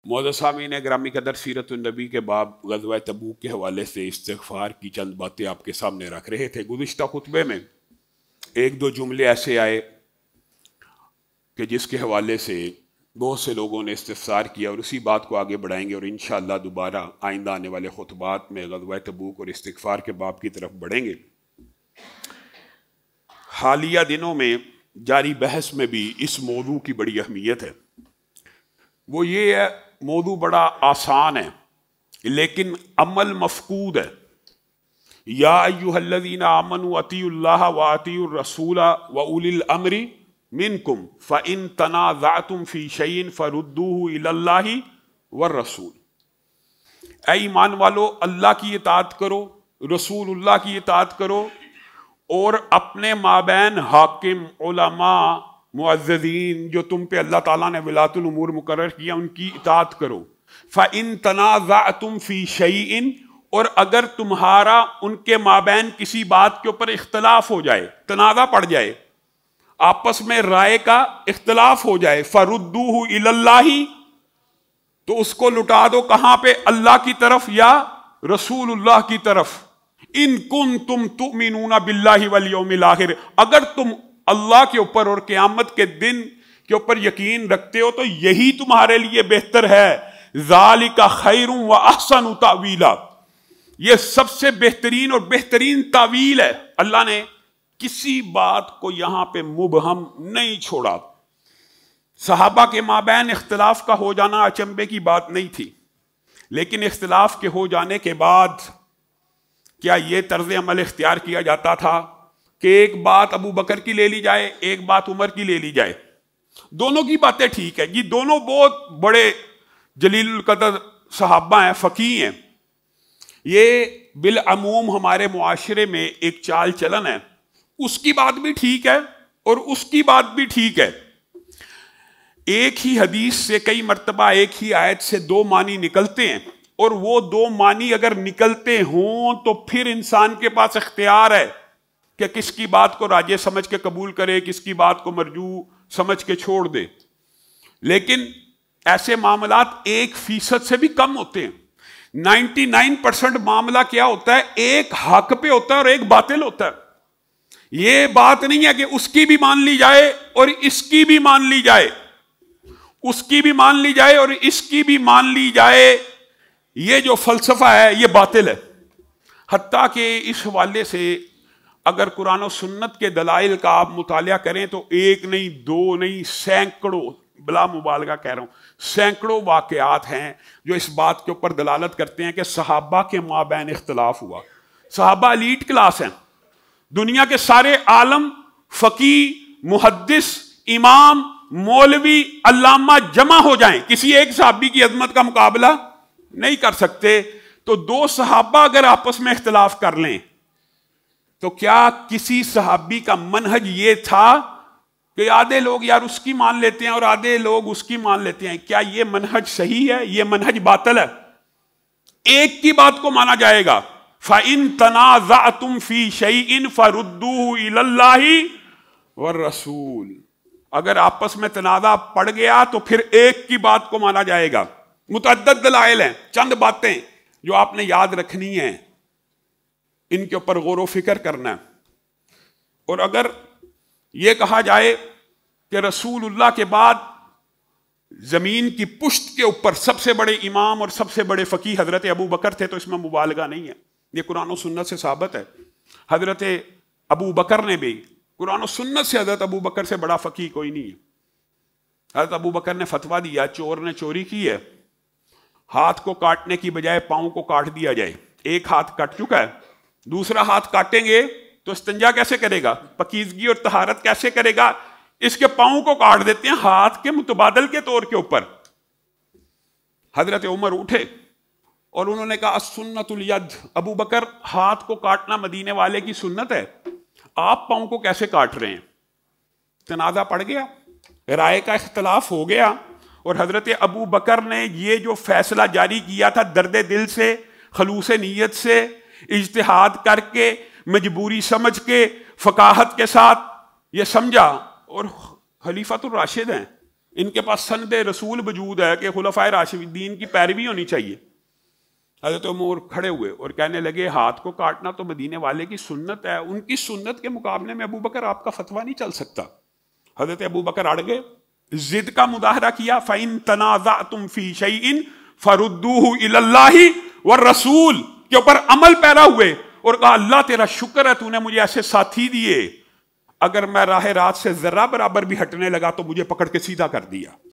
معزز سامعین گرامی قدر، سیرت النبی کے باب غزوہ تبوک کے حوالے سے استغفار کی چند باتیں آپ کے سامنے رکھ رہے تھے۔ گزشتہ خطبے میں ایک دو جملے ایسے آئے کہ جس کے حوالے سے بہت سے لوگوں نے استفسار کیا، اور اسی بات کو آگے بڑھائیں گے، اور انشاءاللہ دوبارہ آئندہ آنے والے خطبات میں غزوہ تبوک اور استغفار کے باب کی طرف بڑھیں گے۔ حالیہ دنوں میں جاری بحث میں بھی اس موضوع کی بڑی اہمیت ہے۔ وہ یہ ہے، موضوع بڑا آسان ہے لیکن عمل مفقود ہے۔ یا ایھا الذین آمنوا اطیعوا اللہ واطیعوا الرسول واولی الامر منکم فإن تنازعتم فی شیء فردوہ الی اللہ والرسول۔ اے ایمان والو، اللہ کی اطاعت کرو، رسول اللہ کی اطاعت کرو، اور اپنے مابین حاکم، علماء، معززین جو تم پہ اللہ تعالیٰ نے ولاۃ الامور مقرر کیا ان کی اطاعت کرو۔ فَإِن تَنَازَعْتُمْ فِي شَيْءٍ، اور اگر تمہارا ان کے مابین کسی بات کے اوپر اختلاف ہو جائے، تنازع پڑ جائے، آپس میں رائے کا اختلاف ہو جائے، فَرُدُّوهُ إِلَى اللَّهِ، تو اس کو لٹا دو کہاں پہ؟ اللہ کی طرف یا رسول اللہ کی طرف۔ ان کنتم تؤمنون باللہ والیوم الآخر، اگر تم اللہ کے اوپر اور قیامت کے دن کے اوپر یقین رکھتے ہو تو یہی تمہارے لیے بہتر ہے۔ ذالک خیر و احسن تاویلا، یہ سب سے بہترین اور بہترین تعویل ہے۔ اللہ نے کسی بات کو یہاں پہ مبہم نہیں چھوڑا۔ صحابہ کے مابین اختلاف کا ہو جانا اچنبے کی بات نہیں تھی، لیکن اختلاف کے ہو جانے کے بعد کیا یہ طرز عمل اختیار کیا جاتا تھا کہ ایک بات ابو بکر کی لے لی جائے، ایک بات عمر کی لے لی جائے؟ دونوں کی باتیں ٹھیک ہے جی، دونوں بہت بڑے جلیل القدر صحابہ ہیں، فقیہ ہیں، یہ بالعموم ہمارے معاشرے میں ایک چال چلن ہے۔ اس کی بات بھی ٹھیک ہے اور اس کی بات بھی ٹھیک ہے۔ ایک ہی حدیث سے کئی مرتبہ ایک ہی آیت سے دو معنی نکلتے ہیں، اور وہ دو معنی اگر نکلتے ہوں تو پھر انسان کے پاس اختیار ہے کہ کس کی بات کو راجح سمجھ کے قبول کرے، کس کی بات کو مرجوح سمجھ کے چھوڑ دے۔ لیکن ایسے معاملات 1% سے بھی کم ہوتے ہیں۔ 99% معاملہ کیا ہوتا ہے؟ ایک حق پہ ہوتا ہے اور ایک باطل ہوتا ہے۔ یہ بات نہیں ہے کہ اس کی بھی مان لی جائے اور اس کی بھی مان لی جائے، اس کی بھی مان لی جائے اور اس کی بھی مان لی جائے۔ یہ جو فلسفہ ہے یہ باطل ہے۔ حتیٰ کہ اس حوالے سے اگر قرآن و سنت کے دلائل کا آپ مطالعہ کریں تو ایک نہیں، دو نہیں، سینکڑوں، بلا مبالغہ کہہ رہا ہوں، سینکڑوں واقعات ہیں جو اس بات کے اوپر دلالت کرتے ہیں کہ صحابہ کے مابین اختلاف ہوا۔ صحابہ ایلیٹ کلاس ہیں، دنیا کے سارے عالم، فقیہ، محدث، امام، مولوی، علامہ جمع ہو جائیں، کسی ایک صحابی کی عظمت کا مقابلہ نہیں کر سکتے۔ تو دو صحابہ اگر آپس میں اختلاف کر لیں تو کیا کسی صحابی کا منہج یہ تھا کہ آدھے لوگ یار اس کی مان لیتے ہیں اور آدھے لوگ اس کی مان لیتے ہیں؟ کیا یہ منہج صحیح ہے؟ یہ منہج باطل ہے۔ ایک کی بات کو مانا جائے گا۔ فَإِن تَنَازَعْتُمْ فِي شَيْءٍ فَرُدُّوهُ إِلَى اللَّهِ وَالرَّسُولِ، اگر آپس میں تنازع پڑ گیا تو پھر ایک کی بات کو مانا جائے گا۔ متعدد دلائل ہیں، چند باتیں جو آپ نے یاد رکھنی ہیں، ان کے اوپر غور و فکر کرنا ہے۔ اور اگر یہ کہا جائے کہ رسول اللہ کے بعد زمین کی پشت کے اوپر سب سے بڑے امام اور سب سے بڑے فقیہ حضرت ابو بکر تھے تو اس میں مبالغہ نہیں ہے، یہ قرآن و سنت سے ثابت ہے۔ حضرت ابو بکر نے بھی، قرآن و سنت سے حضرت ابو بکر سے بڑا فقیہ کوئی نہیں ہے۔ حضرت ابو بکر نے فتویٰ دیا چور نے چوری کی ہے، ہاتھ کو کاٹنے کی بجائے پاؤں کو کاٹ دیا جائے۔ ایک ہاتھ کٹ چکا ہے، دوسرا ہاتھ کاٹیں گے تو استنجا کیسے کرے گا، پاکیزگی اور طہارت کیسے کرے گا؟ اس کے پاؤں کو کاٹ دیتے ہیں ہاتھ کے متبادل کے طور کے اوپر۔ حضرت عمر اٹھے اور انہوں نے کہا سنت الید، ابو بکر ہاتھ کو کاٹنا مدینے والے کی سنت ہے، آپ پاؤں کو کیسے کاٹ رہے ہیں؟ تنازع پڑ گیا، رائے کا اختلاف ہو گیا، اور حضرت ابو بکر نے یہ جو فیصلہ جاری کیا تھا درد دل سے، خلوص نیت سے، اجتہاد کر کے، مجبوری سمجھ کے، فقاہت کے ساتھ یہ سمجھا، اور خلیفۃ الراشد ہیں، ان کے پاس سند رسول وجود ہے کہ خلفائے راشدین کی پیروی ہونی چاہیے. حضرت عمر کھڑے ہوئے اور کہنے لگے ہاتھ کو کاٹنا تو مدینے والے کی سنت ہے، ان کی سنت کے مقابلے میں ابو بکر آپ کا فتویٰ نہیں چل سکتا. حضرت ابو بکر اڑ گئے، ضد کا مظاہرہ کیا. فَإِن تَنَازَعْتُمْ فِي شَيْءٍ فَرُدُّوهُ إِلَى اللَّهِ وَالرَّسُولِ کے اوپر عمل پیرا ہوئے اور کہا اللہ تیرا شکر ہے تو نے مجھے ایسے ساتھی دیے، اگر میں راہ رات سے ذرہ برابر بھی ہٹنے لگا تو مجھے پکڑ کے سیدھا کر دیا.